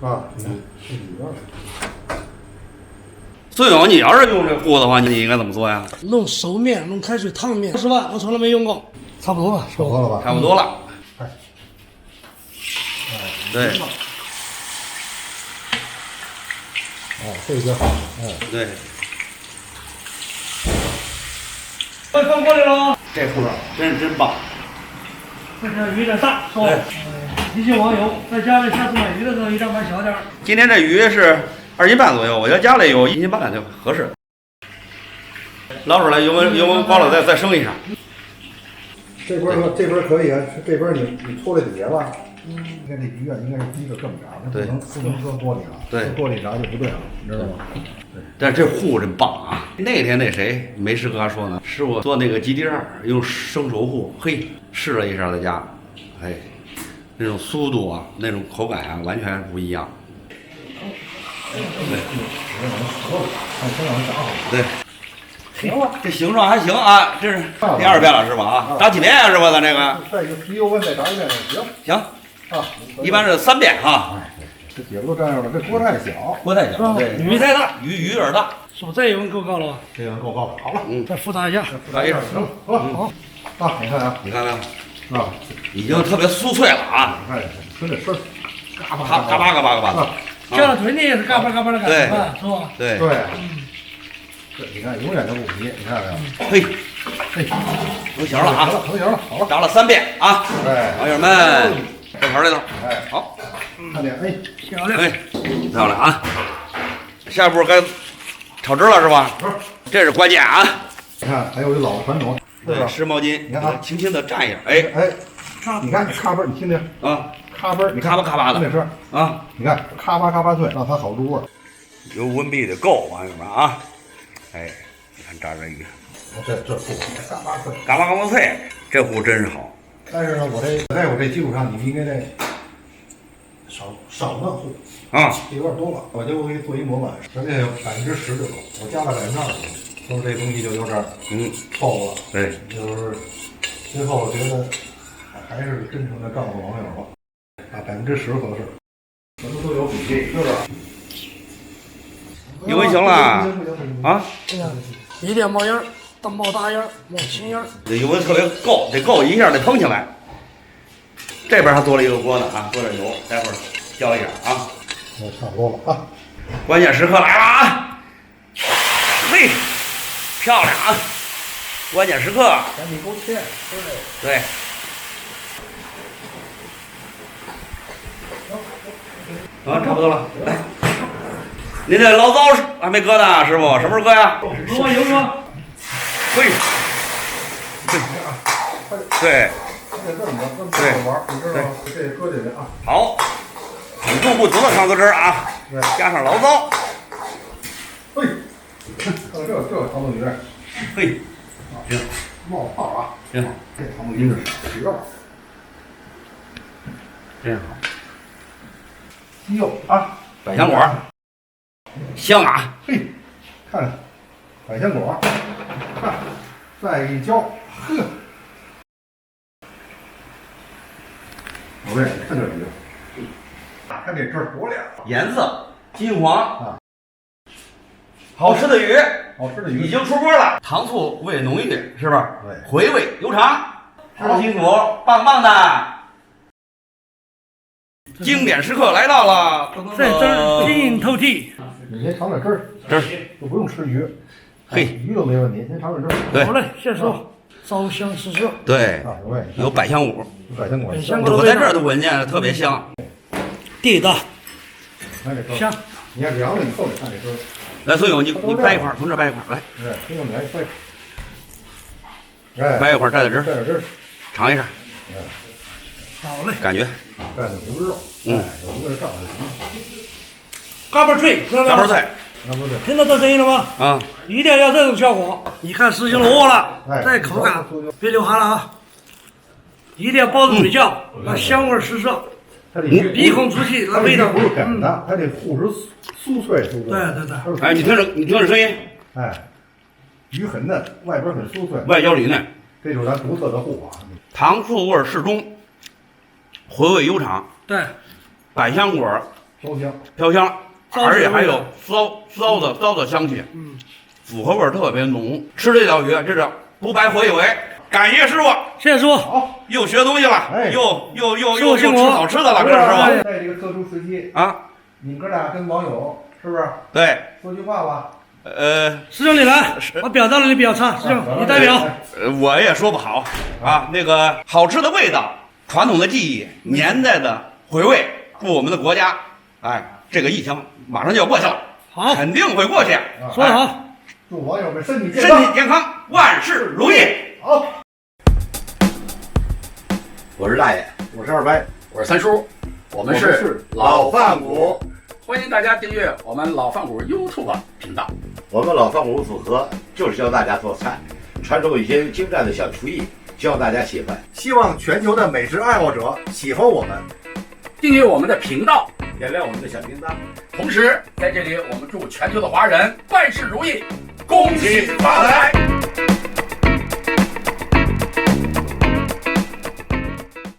啊，是里边儿。孙勇，你要是用这糊的话，你应该怎么做呀？弄熟面，弄开水烫面。说实话，我从来没用过，差不多吧，差不多了吧？差不多了。哎，对，这个好，对，快放锅里了。这糊真棒。这条鱼有点大，是吧？提醒网友，在家里下次买鱼的时候一定要买小点儿。今天这鱼是2斤半左右，我觉得家里有1斤半就合适。捞出来油温高了再升一下。这边可以啊，这边你搓在底下吧。应该这鱼啊，应该是第一个这么炸，它不能搁锅里了。对，锅里炸就不对了，你知道吗？但这糊真棒啊！那天那谁梅师哥说呢，师傅做那个鸡丁儿用生熟糊，嘿，试了一下在家，哎，那种酥度啊，那种口感啊，完全不一样。对，行了，这形状还行啊，这是第2遍了是吧？啊，炸几遍啊？是吧？咱这个再一个提油温再炸一遍行。行啊，一般是3遍哈。这姐夫都这样了，这锅太小，锅太小，对，鱼太大，鱼有点大，是不是？这油温够高了吧？这个够高了。好了，再复炸一下。来一下，行，好了，好。啊，你看啊，你看没有？啊，已经特别酥脆了啊！你看，听这声，嘎巴嘎巴嘎巴嘎巴的。叫到嘴里也是嘎巴嘎巴的感觉，是吧？对对，这你看永远都不皮，你看没有？嘿，嘿，成型了啊！成型了，好了。炸了3遍啊！哎，网友们，这盘里头，哎，好，看见哎，漂亮，哎，漂亮啊！下一步该炒汁了是吧？这是关键啊！你看还有这老传统，是对，吧？湿毛巾，你看啊轻轻的蘸一下，哎哎，你看咔嘣，你听听，啊，咔嘣，你咔吧咔吧的听这声，啊，你看咔吧咔吧脆，让它好入味儿。油温必得够，网友们啊！哎，你看炸这鱼，这糊嘎巴脆。嘎巴嘎巴脆，这糊真是好。但是呢，在我这基础上，你应该得少弄糊，啊，有点多了。我就给你做一模板，咱这10%就够，我加了20%，说这东西就有点透了。对，就是最后我觉得还是真诚的告诉网友吧，啊，10%合适，什么都有比例，是吧？油温行了啊，这样一定要冒烟儿，冒大烟儿，冒青烟儿。这油温特别够，得够一下得腾起来。这边还多了一个锅呢啊，多点油，待会儿浇一下啊。那差不多了啊。关键时刻来了啊！嘿，漂亮啊！关键时刻，赶紧勾芡，对。啊，差不多了，来。您这醪糟还没搁呢，师傅，什么时候搁呀？我油说，嘿，对，这么着，这么玩，你知道吗？这搁进去啊。好，与众不同的糖醋汁儿啊，加上醪糟，嘿，看这糖醋鱼，嘿，行，冒泡啊，真好，这糖醋鱼是肉，真好。鸡肉啊，百香果，香啊！嘿，看百香果，看，再一浇，呵，宝贝，看这鱼，看这汁儿多亮，颜色金黄啊，好吃的鱼好吃的鱼已经出锅了，糖醋味浓郁，是吧？对回味悠长，吃清楚，棒棒的。经典时刻来到了，这汁儿晶莹透剔。你先尝点汁儿，汁儿就不用吃鱼，嘿，鱼都没问题，先尝点汁儿。对好嘞，谢说，烧香四射。对，啊，各位，有百香果，百香果，百香果我在这儿都闻见了，特别香。地道看这汁儿香。你看凉了以后，你看这汁儿，来，孙勇，你掰一块儿，从这儿掰一块儿，来，哎，听着没？掰，哎，掰一块儿，蘸点汁儿，蘸点汁儿，尝一下，好嘞，感觉，蘸点胡肉，嗯，有一个照就行，嘎巴脆，知道吗？嘎巴脆那不对，听到这声音了吗？啊，一定要这种效果。你看实行了握了，哎这口感别流汗了啊！一定要包住嘴角，让香味四射，它这鱼鼻孔出气，那味道不是梗的，它这糊是酥脆，酥脆。对对对。哎，你听着声音，哎，鱼很嫩，外边很酥脆，外焦里嫩，这就是咱独特的糊法。糖醋味适中，回味悠长，对，百香果飘香，而且还有糟的香气，复合味儿特别浓。吃这条鱼，这是不白活一回。感谢师傅，谢谢师傅。好，又学东西了，哎又吃好吃的了，这是吧？在这个特殊时期啊，你们哥俩跟网友是不是？对，说句话吧。师兄你来，我表达了你表唱，师兄你代表。我也说不好啊。那个好吃的味道，传统的技艺，年代的回味，祝我们的国家，哎，这个疫情马上就要过去了，好，肯定会过去。说得好，祝网友们身体健康，万事如意。好，我是大爷，我是二白，我是三叔，我们是老饭骨，欢迎大家订阅我们老饭骨 YouTube 频道。我们老饭骨组合就是教大家做菜，传授一些精湛的小厨艺，教大家喜欢。希望全球的美食爱好者喜欢我们，订阅我们的频道，点亮我们的小铃铛。同时在这里我们祝全球的华人万事如意，恭喜发财。